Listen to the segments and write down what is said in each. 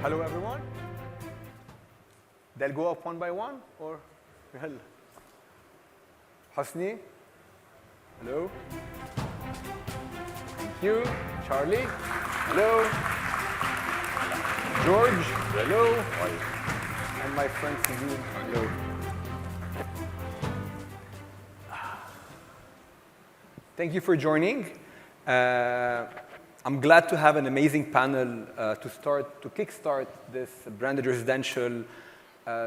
Hello, everyone. They'll go up one by one, or well, Husni. Hello. Thank you. Charlie. Hello. George. Hello. And my friend Sudhin. Hello. Thank you for joining. I'm glad to have an amazing panel to kickstart this branded residential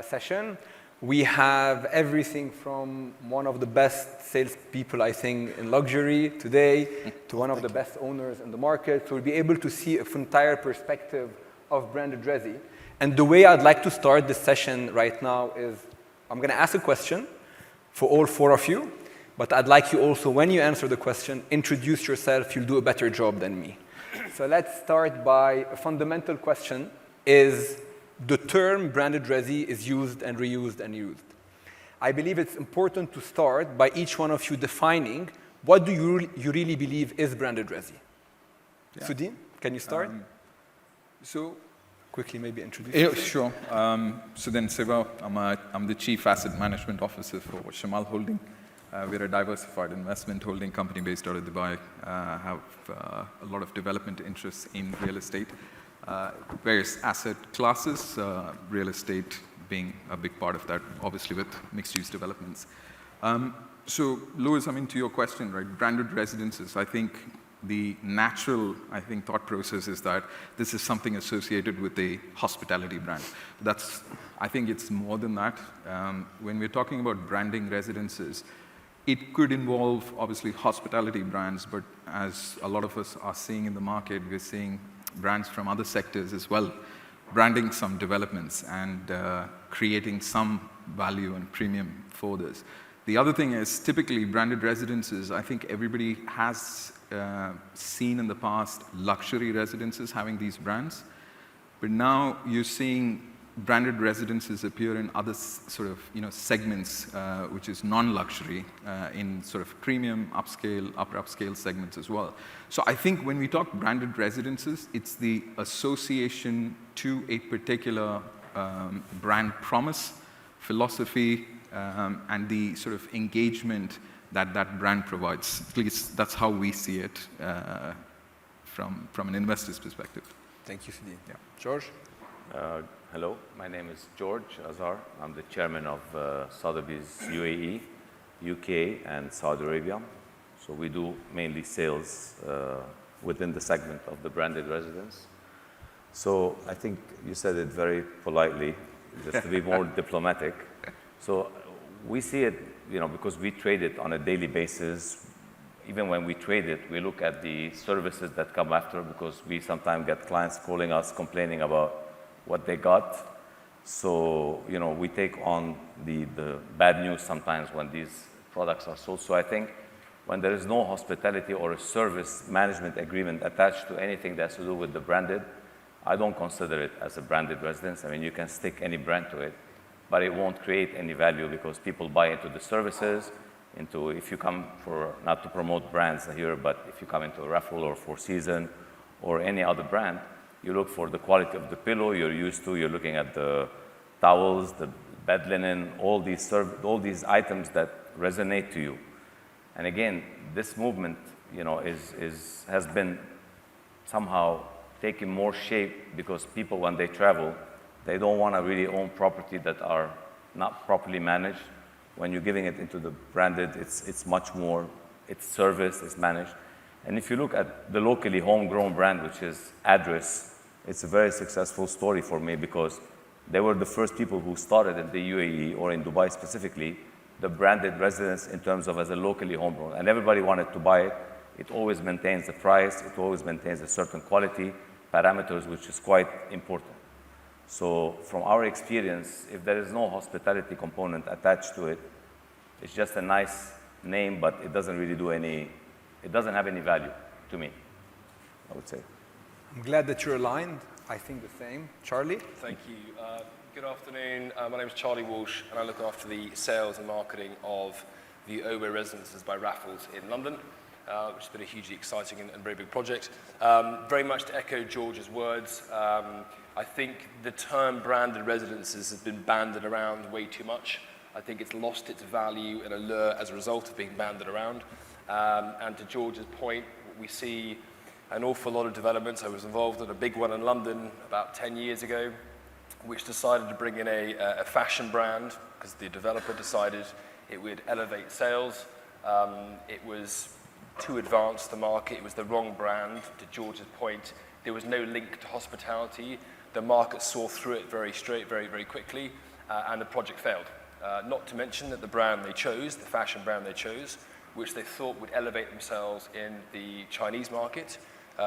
session. We have everything from one of the best salespeople, I think, in luxury today to one of the best owners in the market. So we'll be able to see an entire perspective of branded resi. And the way I'd like to start this session right now is I'm going to ask a question for all four of you. But I'd like you also, when you answer the question, introduce yourself. You'll do a better job than me. So let's start by a fundamental question. Is the term branded resi is used and reused and used? I believe it's important to start by each one of you defining what do you really believe is branded resi? Yeah. Sudhin, can you start? So quickly maybe introduce yourself. Sure. Sudhin, Siva. I'm the Chief Asset Management Officer for Shamal Holding. We're a diversified investment holding company based out of Dubai. Have a lot of development interests in real estate, various asset classes, real estate being a big part of that, obviously with mixed-use developments. So, Louis, to your question, right? Branded residences. I think the natural, thought process is that this is something associated with a hospitality brand. I think it's more than that. When we're talking about branding residences, it could involve, obviously, hospitality brands, but as a lot of us are seeing in the market, we're seeing brands from other sectors as well, branding some developments and creating some value and premium for this. The other thing is, typically, branded residences, I think everybody has seen in the past luxury residences having these brands, but now you're seeing branded residences appear in other sort of segments, which is non-luxury, in sort of premium, upscale, upper upscale segments as well. So I think when we talk branded residences, it's the association to a particular brand promise, philosophy, and the sort of engagement that that brand provides. At least that's how we see it from an investor's perspective. Thank you, Sudhin. Yeah. George? Hello, my name is George Azar. I'm the chairman of Sotheby's UAE, UK, and Saudi Arabia. So we do mainly sales within the segment of the branded residence. So I think you said it very politely, just to be more diplomatic. So we see it, because we trade it on a daily basis. Even when we trade it, we look at the services that come after, because we sometimes get clients calling us complaining about what they got. So, we take on the bad news sometimes when these products are sold. So I think when there is no hospitality or a service management agreement attached to anything that has to do with the branded, I don't consider it as a branded residence. You can stick any brand to it, but it won't create any value because people buy into the services, if you come for, not to promote brands here, but if you come into a Raffles or Four Seasons or any other brand, you look for the quality of the pillow you're used to. You're looking at the towels, the bed linen, all these items that resonate to you. And again, this movement, has been somehow taking more shape because people, when they travel, they don't want to really own property that are not properly managed. When you're giving it into the branded, it's much more. It's service, it's managed. And if you look at the locally homegrown brand, which is Address, it's a very successful story for me because they were the first people who started in the UAE or in Dubai specifically, the branded residence in terms of as a locally homegrown. And everybody wanted to buy it. It always maintains the price. It always maintains a certain quality parameters, which is quite important. So from our experience, if there is no hospitality component attached to it, it's just a nice name, but it doesn't really do it doesn't have any value to me, I would say. I'm glad that you're aligned. I think the same. Charlie? Thank you. Good afternoon. My name is Charlie Walsh, and I look after the sales and marketing of the Ober Residences by Raffles in London, which has been a hugely exciting and very big project. Very much to echo George's words, I think the term branded residences has been banded around way too much. I think it's lost its value and allure as a result of being banded around. And to George's point, we see an awful lot of developments. I was involved in a big one in London about 10 years ago, which decided to bring in a fashion brand because the developer decided it would elevate sales. It was too advanced to the market. It was the wrong brand. To George's point, there was no link to hospitality. The market saw through it very quickly, and the project failed. Not to mention that the brand they chose, the fashion brand they chose, which they thought would elevate themselves in the Chinese market,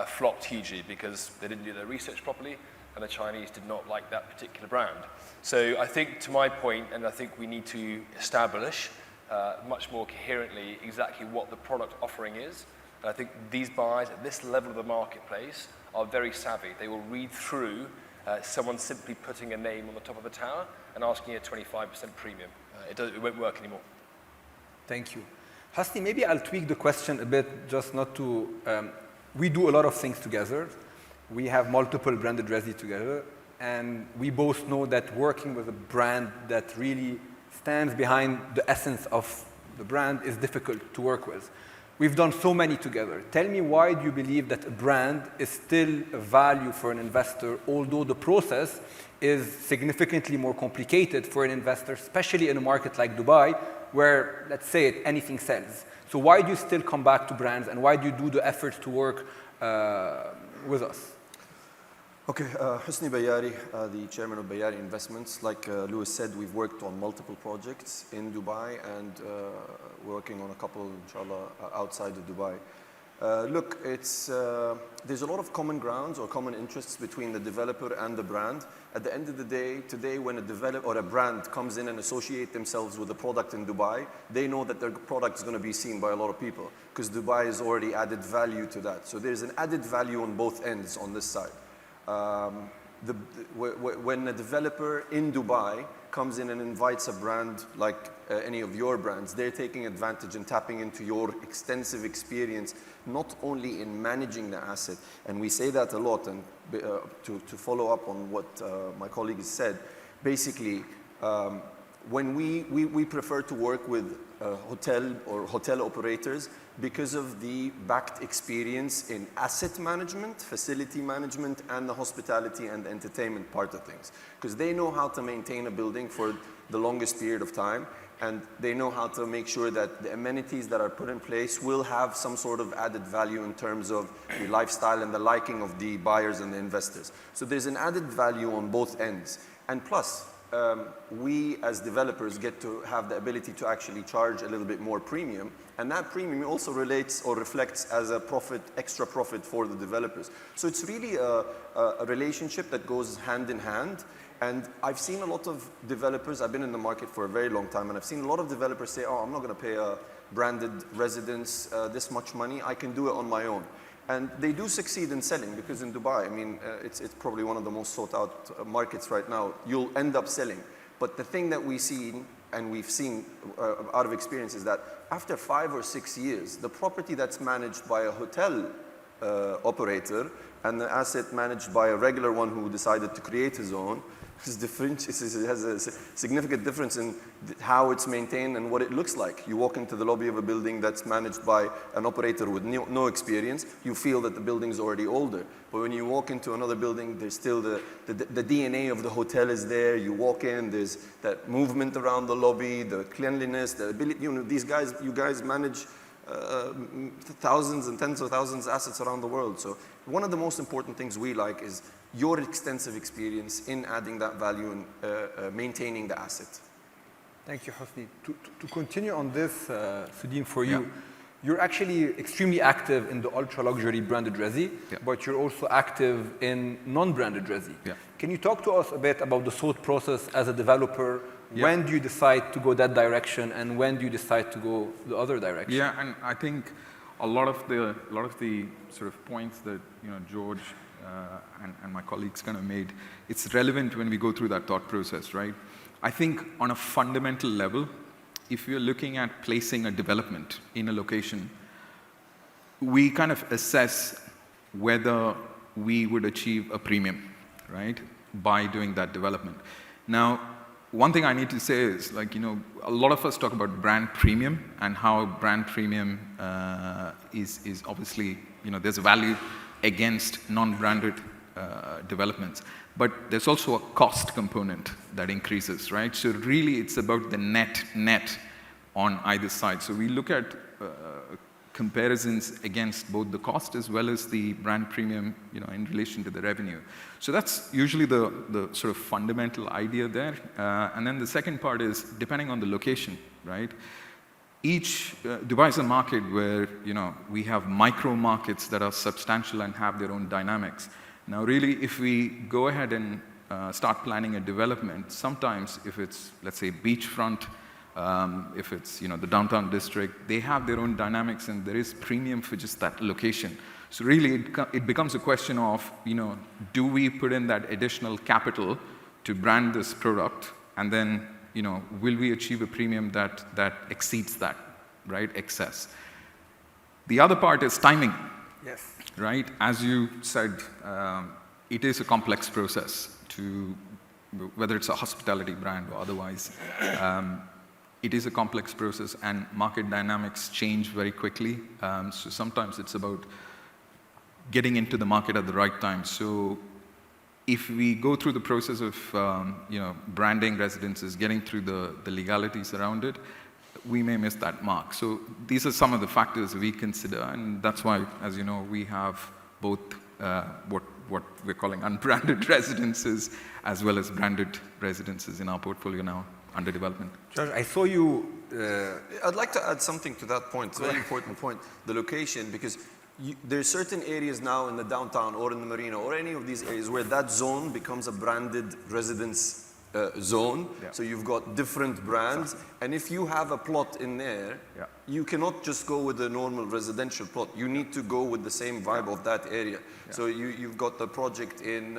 flopped hugely because they didn't do their research properly, and the Chinese did not like that particular brand. So I think, to my point, and I think we need to establish much more coherently exactly what the product offering is. And I think these buyers at this level of the marketplace are very savvy. They will read through someone simply putting a name on the top of a tower and asking a 25% premium. It won't work anymore. Thank you. Husni, maybe I'll tweak the question a bit, just not to, we do a lot of things together. We have multiple branded resi together, and we both know that working with a brand that really stands behind the essence of the brand is difficult to work with. We've done so many together. Tell me, why do you believe that a brand is still a value for an investor, although the process is significantly more complicated for an investor, especially in a market like Dubai, where, let's say it, anything sells. So why do you still come back to brands, and why do you do the effort to work with us? Okay, Husni Bayari, the chairman of Bayari Investments. Like Louis said, we've worked on multiple projects in Dubai and working on a couple, inshallah, outside of Dubai. Look, there's a lot of common grounds or common interests between the developer and the brand. At the end of the day, today, when a developer or a brand comes in and associate themselves with a product in Dubai, they know that their product is going to be seen by a lot of people because Dubai has already added value to that. So there's an added value on both ends on this side. When a developer in Dubai comes in and invites a brand like any of your brands, they're taking advantage and tapping into your extensive experience, not only in managing the asset, and we say that a lot, and to follow up on what my colleague has said, basically, when we prefer to work with hotel or hotel operators because of the backed experience in asset management, facility management, and the hospitality and entertainment part of things. Because they know how to maintain a building for the longest period of time, and they know how to make sure that the amenities that are put in place will have some sort of added value in terms of the lifestyle and the liking of the buyers and the investors. So there's an added value on both ends. And plus, we as developers get to have the ability to actually charge a little bit more premium, and that premium also relates or reflects as a profit, extra profit for the developers. So it's really a relationship that goes hand in hand. And I've seen a lot of developers, I've been in the market for a very long time, and I've seen a lot of developers say, oh, I'm not going to pay a branded residence this much money, I can do it on my own. And they do succeed in selling, because in Dubai, I mean, it's probably one of the most sought out markets right now. You'll end up selling. But the thing that we see, and we've seen out of experience, is that after 5 or 6 years, the property that's managed by a hotel operator and the asset managed by a regular one who decided to create his own, is different. It has a significant difference in how it's maintained and what it looks like. You walk into the lobby of a building that's managed by an operator with no experience, you feel that the building's already older. But when you walk into another building, there's still the DNA of the hotel is there. You walk in, there's that movement around the lobby, the cleanliness, the ability, you know, you guys manage thousands and tens of thousands of assets around the world. So one of the most important things we like is your extensive experience in adding that value and maintaining the asset. Thank you, Husni. To continue on this, Sudhin, for you, you're actually extremely active in the ultra-luxury branded resi, but you're also active in non-branded resi. Can you talk to us a bit about the thought process as a developer? When do you decide to go that direction, and when do you decide to go the other direction? Yeah, and I think a lot of the sort of points that George and my colleagues kind of made, it's relevant when we go through that thought process, right? I think on a fundamental level, if you're looking at placing a development in a location, we kind of assess whether we would achieve a premium, right? by doing that development. Now, one thing I need to say is, like, a lot of us talk about brand premium and how brand premium is obviously, there's a value against non-branded developments. But there's also a cost component that increases, right? So really, it's about the net on either side. So we look at comparisons against both the cost as well as the brand premium, in relation to the revenue. So that's usually the sort of fundamental idea there. And then the second part is depending on the location, right? Dubai is a market where, we have micro markets that are substantial and have their own dynamics. Now, really, if we go ahead and start planning a development, sometimes if it's, let's say, beachfront, if it's, the downtown district, they have their own dynamics and there is premium for just that location. So really, it becomes a question of, do we put in that additional capital to brand this product, and then, will we achieve a premium that exceeds that, right, excess? The other part is timing. Yes. Right? As you said, it is a complex process whether it's a hospitality brand or otherwise. It is a complex process and market dynamics change very quickly. So sometimes it's about getting into the market at the right time. So if we go through the process of branding residences, getting through the legalities around it, we may miss that mark. So these are some of the factors we consider, and that's why, as you know, we have both what we're calling unbranded residences as well as branded residences in our portfolio now under development. George, I saw you... I'd like to add something to that point. It's a very important point, the location, because there's certain areas now in the downtown or in the marina or any of these areas where that zone becomes a branded residence zone. Yeah. So you've got different brands. Exactly. And if you have a plot in there, you cannot just go with a normal residential plot. You need to go with the same vibe of that area. Yeah. So you've got the project in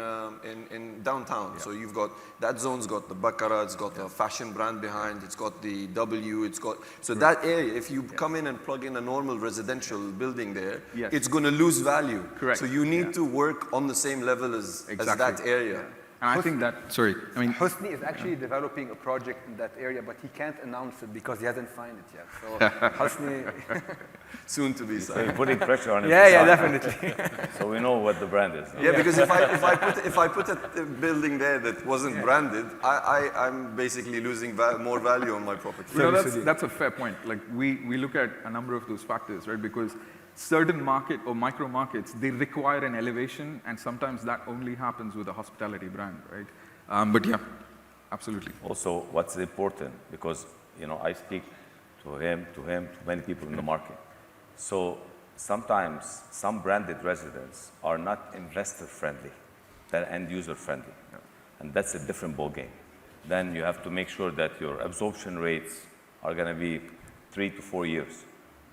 downtown. Yeah. So you've got, that zone's got the Baccarat, it's got a fashion brand behind, it's got the W, it's got, so that area, if you come in and plug in a normal residential building there, it's going to lose value. Correct. So you need to work on the same level as that area. Yeah. And I think that, Husni is actually developing a project in that area, but he can't announce it because he hasn't signed it yet. So Husni... Soon to be signed. So you're putting pressure on him. Yeah, definitely. So we know what the brand is. Yeah, because if I put a building there that wasn't branded, I'm basically losing more value on my property. That's a fair point. Like we look at a number of those factors, right? Because certain market or micro markets, they require an elevation, and sometimes that only happens with a hospitality brand, right? But yeah, absolutely. Also, what's important, because I speak to many people in the market. So sometimes some branded residents are not investor friendly, they're end user friendly, and that's a different ballgame. Then you have to make sure that your absorption rates are going to be 3 to 4 years.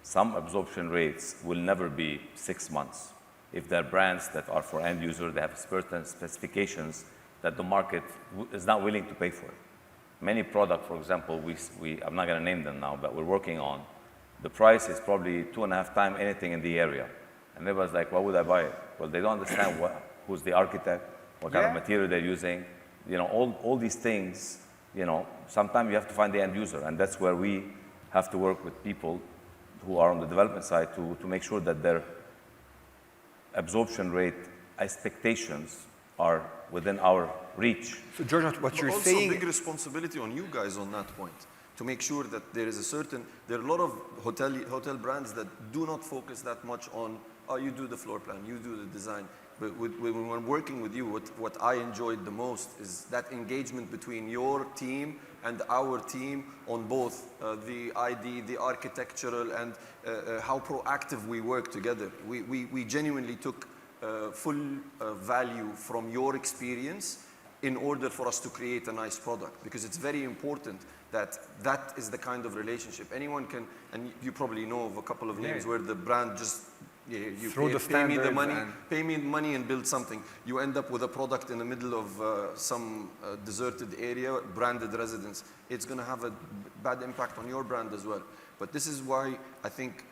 Some absorption rates will never be 6 months. If they're brands that are for end user, they have certain specifications that the market is not willing to pay for. Many products, for example, I'm not going to name them now, but we're working on, the price is probably 2.5 times anything in the area. And everyone's like, why would I buy it? Well, they don't understand who's the architect, what kind of material they're using. All these things, sometimes you have to find the end user, and that's where we have to work with people who are on the development side to make sure that their absorption rate expectations are within our reach. So George, what you're also saying... big responsibility on you guys on that point, to make sure that there are a lot of hotel brands that do not focus that much on, you do the floor plan, you do the design. But when we're working with you, what I enjoyed the most is that engagement between your team and our team on both the ID, the architectural, and how proactive we work together. We genuinely took full value from your experience in order for us to create a nice product, because it's very important that is the kind of relationship. Anyone can, and you probably know of a couple of names where the brand just you Throw the pay me the standards money, and- pay me the money and build something. You end up with a product in the middle of some deserted area, branded residence. It's going to have a bad impact on your brand as well. But this is why I think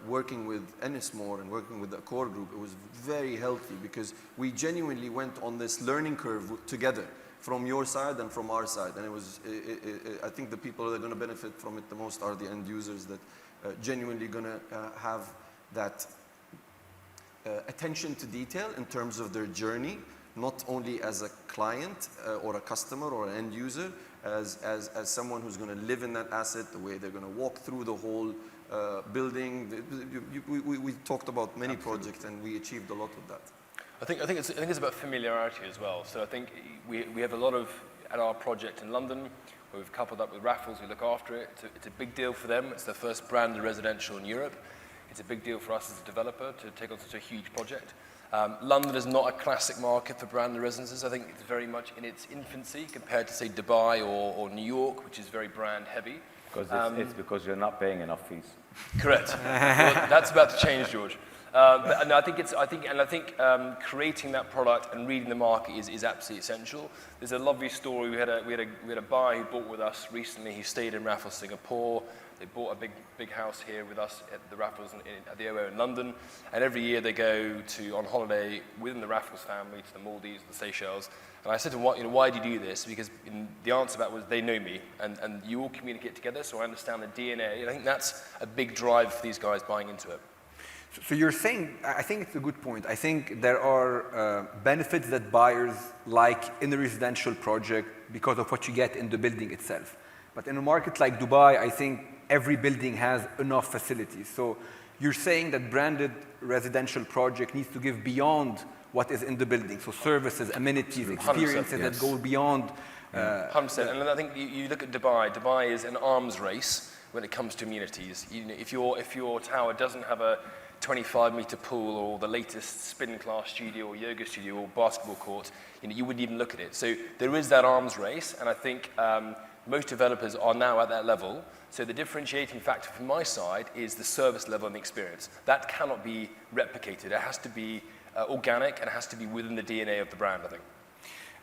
working with Ennismore and working with the core group, it was very healthy because we genuinely went on this learning curve together from your side and from our side. And it was, I think the people that are going to benefit from it the most are the end users that genuinely going to have that attention to detail in terms of their journey, not only as a client or a customer or an end user, as someone who's going to live in that asset, the way they're going to walk through the whole building. We talked about many projects and we achieved a lot of that. I think it's about familiarity as well. So I think we have a lot of, at our project in London, where we've coupled up with Raffles, we look after it. It's a big deal for them. It's their first branded residential in Europe. It's a big deal for us as a developer to take on such a huge project. London is not a classic market for branded residences. I think it's very much in its infancy compared to, say, Dubai or New York, which is very brand heavy. Because it's because you're not paying enough fees. Correct. Well, that's about to change, George. But no, I think creating that product and reading the market is absolutely essential. There's a lovely story. We had a buyer who bought with us recently. He stayed in Raffles, Singapore. They bought a big house here with us at the Raffles at the OO in London. And every year they go on holiday within the Raffles family to the Maldives, the Seychelles. And I said to him, why do you do this? Because the answer to that was they know me and you all communicate together, so I understand the DNA. And I think that's a big drive for these guys buying into it. So you're saying, I think it's a good point. I think there are benefits that buyers like in the residential project because of what you get in the building itself. But in a market like Dubai, I think every building has enough facilities. So you're saying that branded residential project needs to give beyond what is in the building. So services, amenities, experiences that go beyond. 100%. And I think you look at Dubai. Dubai is an arms race when it comes to amenities. If your tower doesn't have a 25-meter pool or the latest spin class studio or yoga studio or basketball court, you wouldn't even look at it. So there is that arms race, and I think most developers are now at that level. So the differentiating factor from my side is the service level and the experience. That cannot be replicated. It has to be organic and it has to be within the DNA of the brand, I think.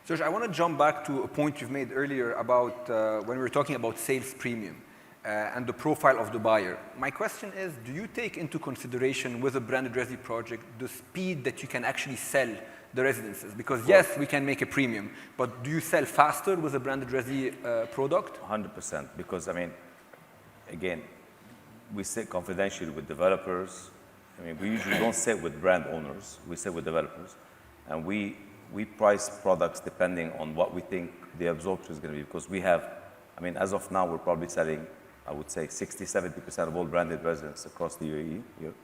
George, I want to jump back to a point you've made earlier about when we were talking about sales premium and the profile of the buyer. My question is, do you take into consideration with a branded resi project the speed that you can actually sell the residences? Because yes, we can make a premium, but do you sell faster with a branded resi product? 100%, because I mean, again, we sit confidentially with developers. I mean, we usually don't sit with brand owners, we sit with developers. And we price products depending on what we think the absorption is going to be. Because we have, I mean, as of now, we're probably selling, I would say 60-70% of all branded residences across the UAE. Here.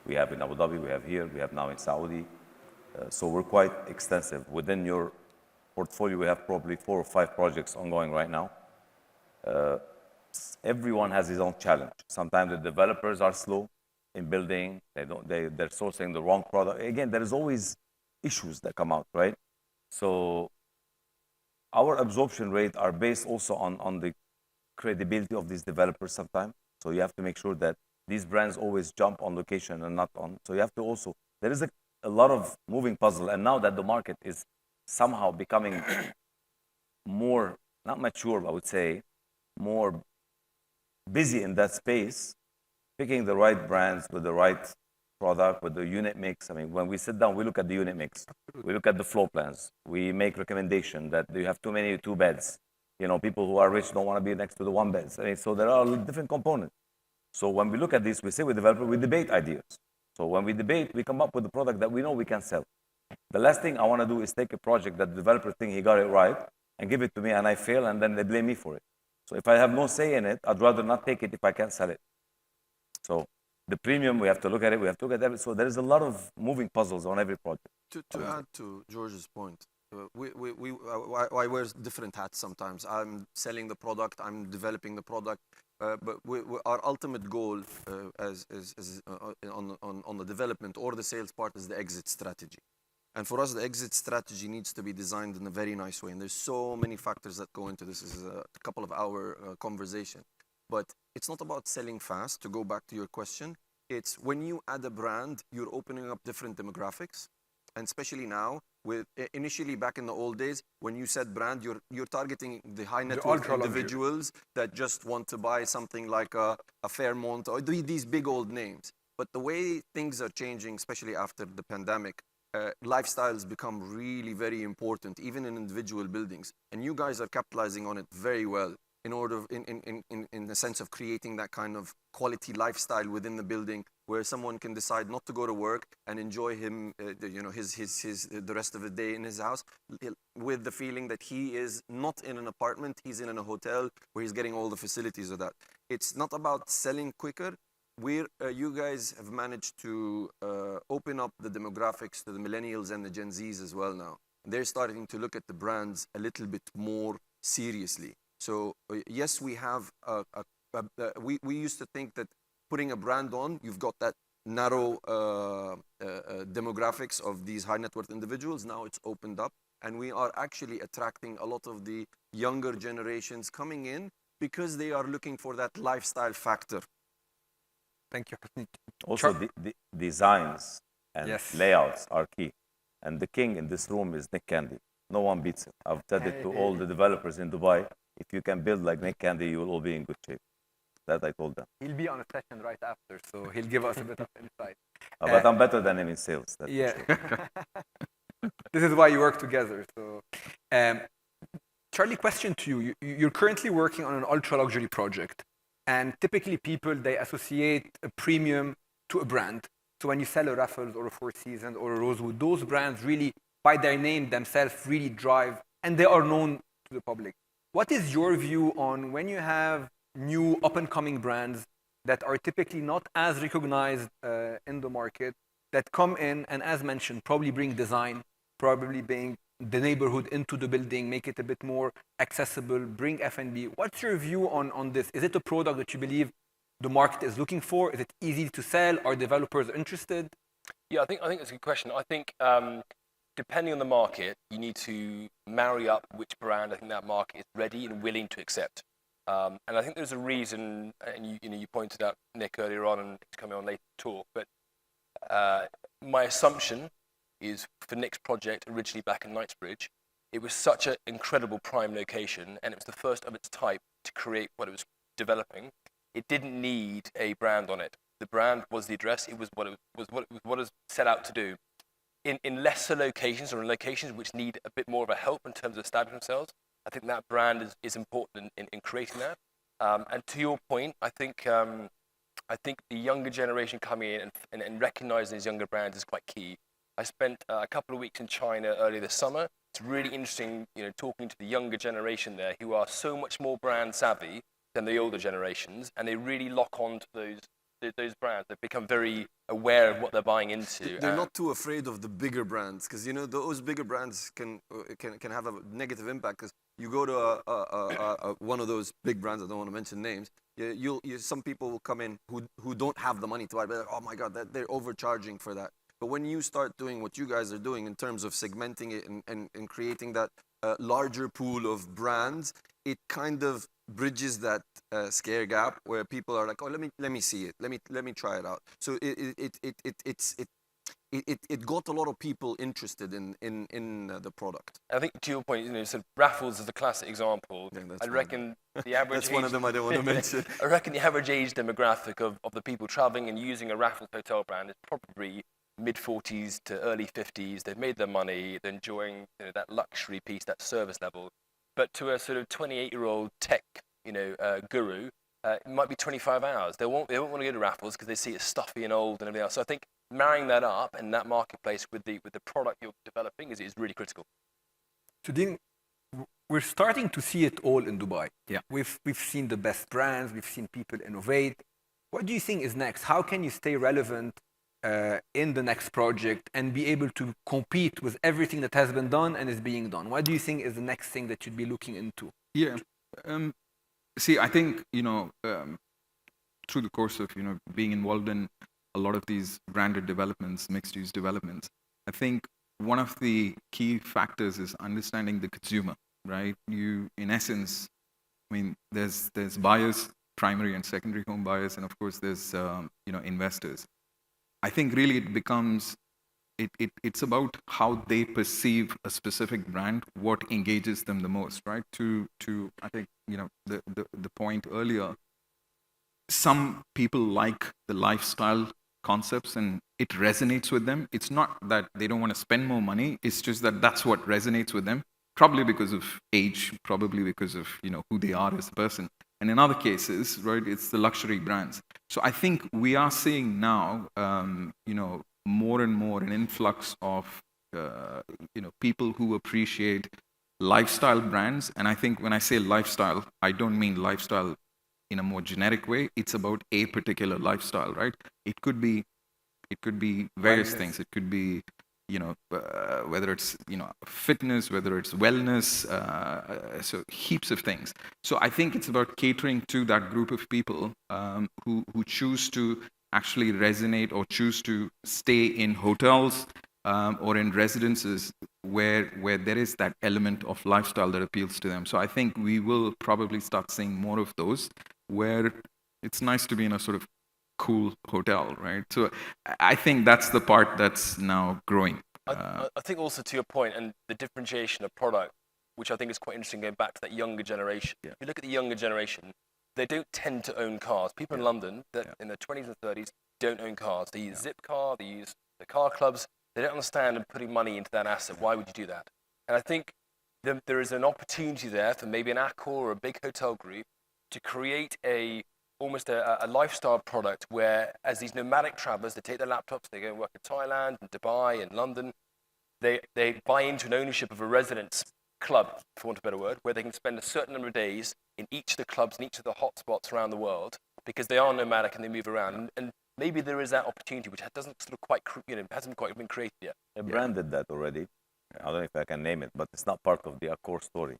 We have in Abu Dhabi, we have here, we have now in Saudi. So we're quite extensive. Within your portfolio, we have probably 4 or 5 projects ongoing right now. Everyone has his own challenge. Sometimes the developers are slow in building. They're sourcing the wrong product. Again, there is always issues that come out, right? So our absorption rate are based also on the credibility of these developers sometimes. So you have to make sure that these brands always jump on location and not on. So you have to also, there is a lot of moving puzzle. And now that the market is somehow becoming more, not mature, I would say, more busy in that space, picking the right brands with the right product, with the unit mix. I mean, when we sit down, we look at the unit mix. We look at the floor plans. We make recommendation that you have too many 2 beds. You know, people who are rich don't want to be next to the 1 beds. I mean, so there are different components. So when we look at this, we sit with developer, we debate ideas. So when we debate, we come up with a product that we know we can sell. The last thing I want to do is take a project that the developer thinks he got it right and give it to me and I fail and then they blame me for it. So if I have no say in it, I'd rather not take it if I can't sell it. So the premium, we have to look at it, we have to look at everything. So there is a lot of moving puzzles on every project. To add to George's point, I wear different hats sometimes. I'm selling the product, I'm developing the product, but our ultimate goal on the development or the sales part is the exit strategy. And for us, the exit strategy needs to be designed in a very nice way. And there's so many factors that go into this. This is a couple of hour conversation. But it's not about selling fast, to go back to your question. It's when you add a brand, you're opening up different demographics. And especially now, with initially back in the old days, when you said brand, you're targeting the high net worth individuals that just want to buy something like a Fairmont or these big old names. But the way things are changing, especially after the pandemic, lifestyles become really very important, even in individual buildings. And you guys are capitalizing on it very well in the sense of creating that kind of quality lifestyle within the building where someone can decide not to go to work and enjoy the rest of the day in his house with the feeling that he is not in an apartment, he's in a hotel where he's getting all the facilities of that. It's not about selling quicker. You guys have managed to open up the demographics to the millennials and the Gen Zs as well now. They're starting to look at the brands a little bit more seriously. So yes, we have, we used to think that putting a brand on, you've got that narrow demographics of these high net worth individuals. Now it's opened up and we are actually attracting a lot of the younger generations coming in because they are looking for that lifestyle factor. Thank you, Husni. Also, the designs and layouts are key. And the king in this room is Nick Candy. No one beats him. I've said it to all the developers in Dubai. If you can build like Nick Candy, you will all be in good shape. That I told them. He'll be on a session right after, so he'll give us a bit of insight. But I'm better than him in sales. That's yeah. for sure. This is why you work together. So, Charlie, question to you. You're currently working on an ultra-luxury project. And typically people, they associate a premium to a brand. So when you sell a Raffles or a Four Seasons or a Rosewood, those brands really, by their name themselves, really drive, and they are known to the public. What is your view on when you have new up-and-coming brands that are typically not as recognized in the market, that come in and, as mentioned, probably bring design, probably bring the neighborhood into the building, make it a bit more accessible, bring F&B. What's your view on this? Is it a product that you believe the market is looking for? Is it easy to sell? Are developers interested? Yeah, I think that's a good question. I think depending on the market, you need to marry up which brand I think that market is ready and willing to accept. And I think there's a reason, and you pointed out Nick earlier on, and it's coming on later to talk, but my assumption is for Nick's project originally back in Knightsbridge, it was such an incredible prime location, and it was the first of its type to create what it was developing. It didn't need a brand on it. The brand was the address. It was what it was set out to do. In lesser locations or in locations which need a bit more of a help in terms of establishing themselves, I think that brand is important in creating that. And to your point, I think the younger generation coming in and recognizing these younger brands is quite key. I spent a couple of weeks in China earlier this summer. It's really interesting, talking to the younger generation there who are so much more brand savvy than the older generations, and they really lock on to those brands. They become very aware of what they're buying into. They're not too afraid of the bigger brands, because those bigger brands can have a negative impact. Because you go to one of those big brands, I don't want to mention names. Some people will come in who don't have the money to buy, but like, oh my God, they're overcharging for that. But when you start doing what you guys are doing in terms of segmenting it and creating that larger pool of brands, it kind of bridges that scare gap where people are like, oh, let me see it, let me try it out. So it got a lot of people interested in the product. I think to your point, so Raffles is a classic example. Yeah, I reckon the average that's one of them I don't want to mention. I reckon the average age demographic of the people traveling and using a Raffles hotel brand is probably mid-40s to early 50s. They've made their money, they're enjoying that luxury piece, that service level. But to a sort of 28-year-old tech, guru, it might be 25 hours. They won't want to go to Raffles because they see it stuffy and old and everything else. So I think marrying that up and that marketplace with the product you're developing is really critical. Sudhin, we're starting to see it all in Dubai. Yeah. We've seen the best brands, we've seen people innovate. What do you think is next? How can you stay relevant in the next project and be able to compete with everything that has been done and is being done? What do you think is the next thing that you'd be looking into? Yeah. See, I think, through the course of, being involved in a lot of these branded developments, mixed-use developments, I think one of the key factors is understanding the consumer, right? In essence, there's buyers primary and secondary home buyers, and of course there's investors. I think really it becomes it's about how they perceive a specific brand, what engages them the most, right? To I think the point earlier, some people like the lifestyle concepts and it resonates with them. It's not that they don't want to spend more money, it's just that that's what resonates with them, probably because of age, probably because of who they are as a person. And in other cases, right, it's the luxury brands. So I think we are seeing now more and more an influx of people who appreciate lifestyle brands. And I think when I say lifestyle, I don't mean lifestyle in a more generic way. It's about a particular lifestyle, right? It could be various things. It could be whether it's fitness, whether it's wellness, so heaps of things. So I think it's about catering to that group of people who choose to actually resonate or choose to stay in hotels or in residences where there is that element of lifestyle that appeals to them. So I think we will probably start seeing more of those where it's nice to be in a sort of cool hotel, right? So I think that's the part that's now growing. I think also to your point and the differentiation of product, which I think is quite interesting going back to that younger generation. Yeah. If you look at the younger generation, they don't tend to own cars. People in London that in their 20s and 30s don't own cars. They use Zipcar, they use the car clubs. They don't understand and putting money into that asset. Why would you do that? And I think there is an opportunity there for maybe an Accor or a big hotel group to create almost a lifestyle product where, as these nomadic travelers, they take their laptops, they go and work in Thailand and Dubai and London, they buy into an ownership of a residence club, for want of a better word, where they can spend a certain number of days in each of the clubs, in each of the hotspots around the world, because they are nomadic and they move around. And maybe there is that opportunity which doesn't sort of quite, hasn't quite been created yet. They branded that already. I don't know if I can name it, but it's not part of the Accor story.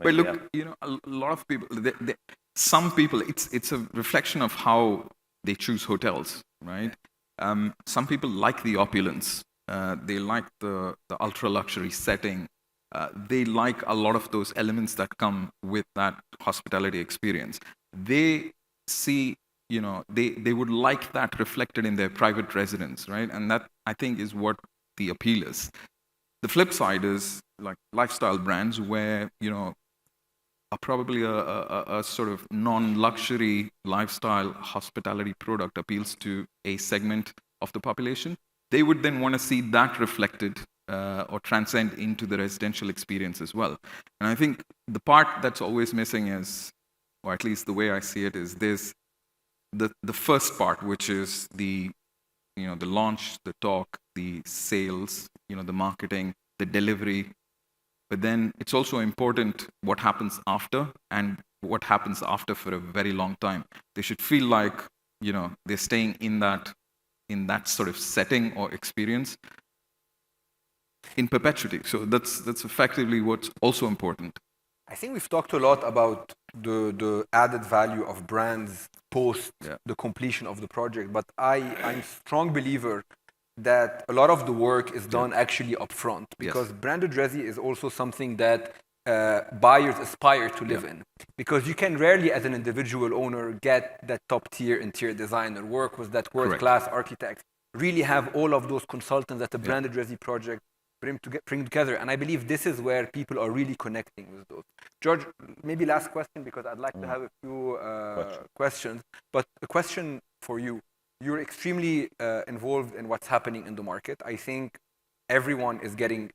But look, a lot of people, some people, it's a reflection of how they choose hotels, right? Some people like the opulence. They like the ultra luxury setting. They like a lot of those elements that come with that hospitality experience. They see, they would like that reflected in their private residence, right? And that, I think, is what the appeal is. The flip side is like lifestyle brands where, are probably a sort of non-luxury lifestyle hospitality product appeals to a segment of the population. They would then want to see that reflected or transcend into the residential experience as well. And I think the part that's always missing is, or at least the way I see it, is there's the first part, which is the launch, the talk, the sales, the marketing, the delivery. But then it's also important what happens after, and what happens after for a very long time. They should feel like they're staying in that sort of setting or experience in perpetuity. So that's effectively what's also important. I think we've talked a lot about the added value of brands post the completion of the project, but I'm a strong believer that a lot of the work is done actually upfront, because branded resi is also something that buyers aspire to live in, because you can rarely, as an individual owner, get that top tier interior designer, work with that world class architect, really have all of those consultants that a branded resi project bring together. And I believe this is where people are really connecting with those. George, maybe last question, because I'd like to have a few questions, but a question for you. You're extremely involved in what's happening in the market. I think everyone is getting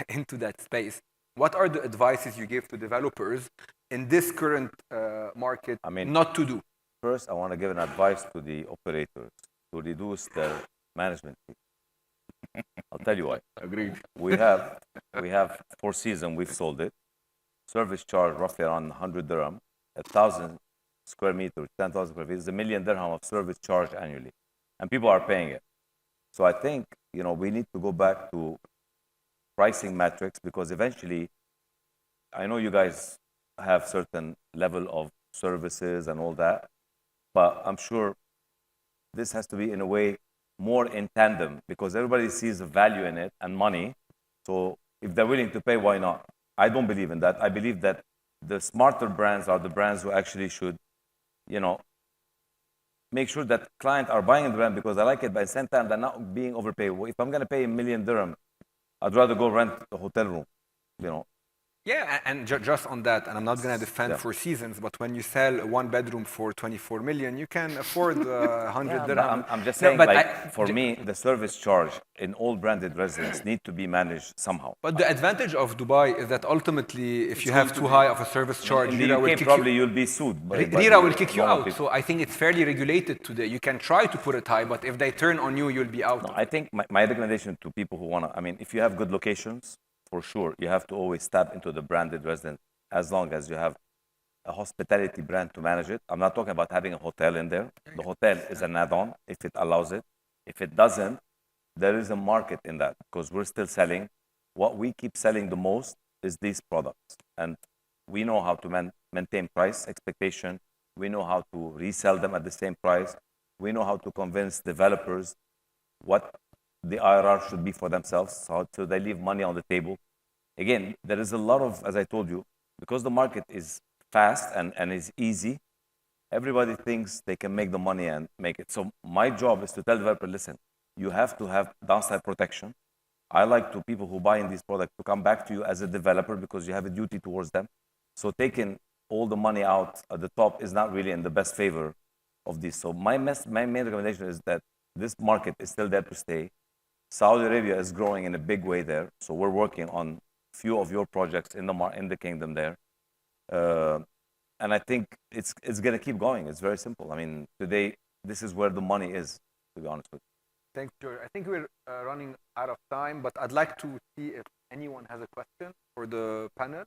into that space. What are the advices you give to developers in this current market not to do? First, I want to give an advice to the operators to reduce their management fee. I'll tell you why. Agreed. We have Four Seasons, we've sold it. Service charge roughly around 100 dirham, 1,000 square meters, 10,000 square feet is $1 million dirham of service charge annually. And people are paying it. So I think, we need to go back to pricing metrics, because eventually, I know you guys have certain level of services and all that, but I'm sure this has to be in a way more in tandem, because everybody sees the value in it and money. So if they're willing to pay, why not? I don't believe in that. I believe that the smarter brands are the brands who actually should you know, make sure that clients are buying the brand because they like it, but at the same time, they're not being overpaid. If I'm going to pay $1 million dirham, I'd rather go rent a hotel room, you know. Yeah, and just on that, and I'm not going to defend Four Seasons, but when you sell a one bedroom for 24 million, you can afford 100 dirham. I'm just saying, for me, the service charge in all branded residences need to be managed somehow. But the advantage of Dubai is that ultimately, if you have too high of a service charge, in the UK, probably you'll be sued. Rira will kick you out. So I think it's fairly regulated today. You can try to put it high, but if they turn on you, you'll be out. No, I think my recommendation to people who want to, I mean, if you have good locations, for sure, you have to always tap into the branded residence as long as you have a hospitality brand to manage it. I'm not talking about having a hotel in there. The hotel is an add-on if it allows it. If it doesn't, there is a market in that because we're still selling. What we keep selling the most is these products. And we know how to maintain price expectation. We know how to resell them at the same price. We know how to convince developers what the IRR should be for themselves, so they leave money on the table. Again, there is a lot of, as I told you, because the market is fast and is easy, everybody thinks they can make the money and make it. So my job is to tell the developer, listen, you have to have downside protection. I like to people who buy in these products to come back to you as a developer because you have a duty towards them. So taking all the money out at the top is not really in the best favor of this. So my main recommendation is that this market is still there to stay. Saudi Arabia is growing in a big way there, so we're working on a few of your projects in the kingdom there, and I think it's going to keep going. It's very simple. I mean, today this is where the money is, to be honest with you. Thanks, George. I think we're running out of time, but I'd like to see if anyone has a question for the panel.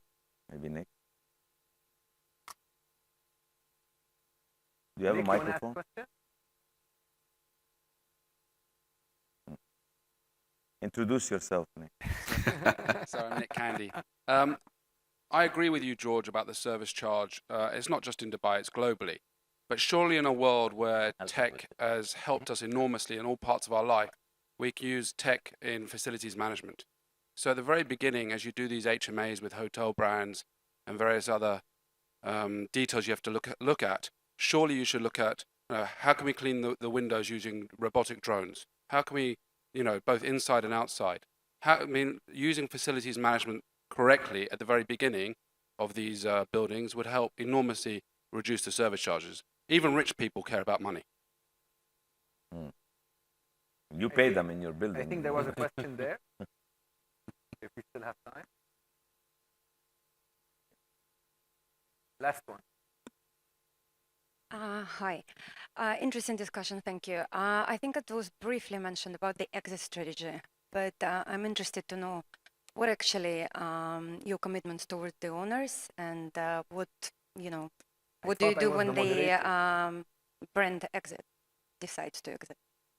Maybe Nick. Do you have a microphone? Introduce yourself, Nick. So I'm Nick Candy. I agree with you, George, about the service charge. It's not just in Dubai, it's globally. But surely in a world where tech has helped us enormously in all parts of our life, we can use tech in facilities management. So at the very beginning, as you do these HMAs with hotel brands and various other details you have to look at, surely you should look at how can we clean the windows using robotic drones? How can we, both inside and outside? Using facilities management correctly at the very beginning of these buildings would help enormously reduce the service charges. Even rich people care about money. You pay them in your building. I think there was a question there. If we still have time. Last one. Hi. Interesting discussion, thank you. I think it was briefly mentioned about the exit strategy, but I'm interested to know what actually your commitments towards the owners and what do you do when the brand decides to exit?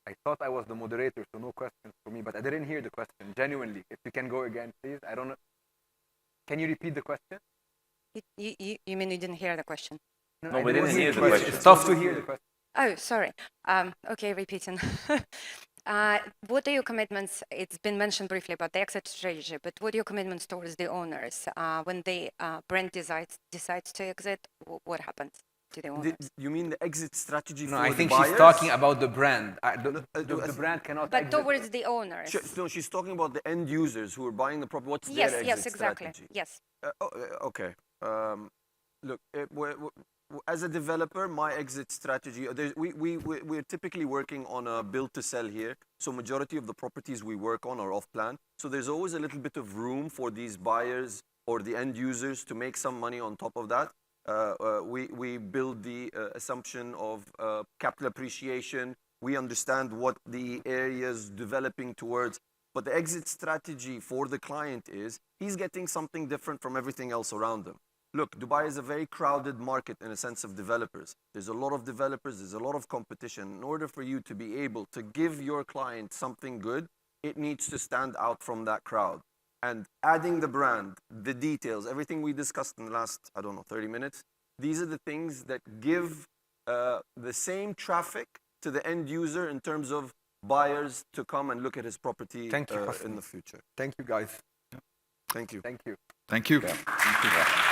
I thought I was the moderator, so no questions for me, but I didn't hear the question, genuinely. If you can go again, please. I don't know. Can you repeat the question? You mean you didn't hear the question? No, we didn't hear the question. It's tough to hear the question. Oh, sorry. Okay, repeating. What are your commitments? It's been mentioned briefly about the exit strategy, but what are your commitments towards the owners? When the brand decides to exit, what happens to the owners? You mean the exit strategy for the I think buyers? she's talking about the brand. The brand cannot But exit. towards the owners. No, she's talking about the end users who are buying the property. What's their exit Yes, exactly. strategy? Yes. Okay. Look, as a developer, my exit strategy, we're typically working on a build to sell here. So majority of the properties we work on are off plan. So there's always a little bit of room for these buyers or the end users to make some money on top of that. We build the assumption of capital appreciation. We understand what the area's developing towards. But the exit strategy for the client is he's getting something different from everything else around him. Look, Dubai is a very crowded market in a sense of developers. There's a lot of developers, there's a lot of competition. In order for you to be able to give your client something good, it needs to stand out from that crowd. And adding the brand, the details, everything we discussed in the last, 30 minutes, these are the things that give the same traffic to the end user in terms of buyers to come and look at his property in the future. Thank you, guys. Thank you. Thank you. Thank you. Thank you.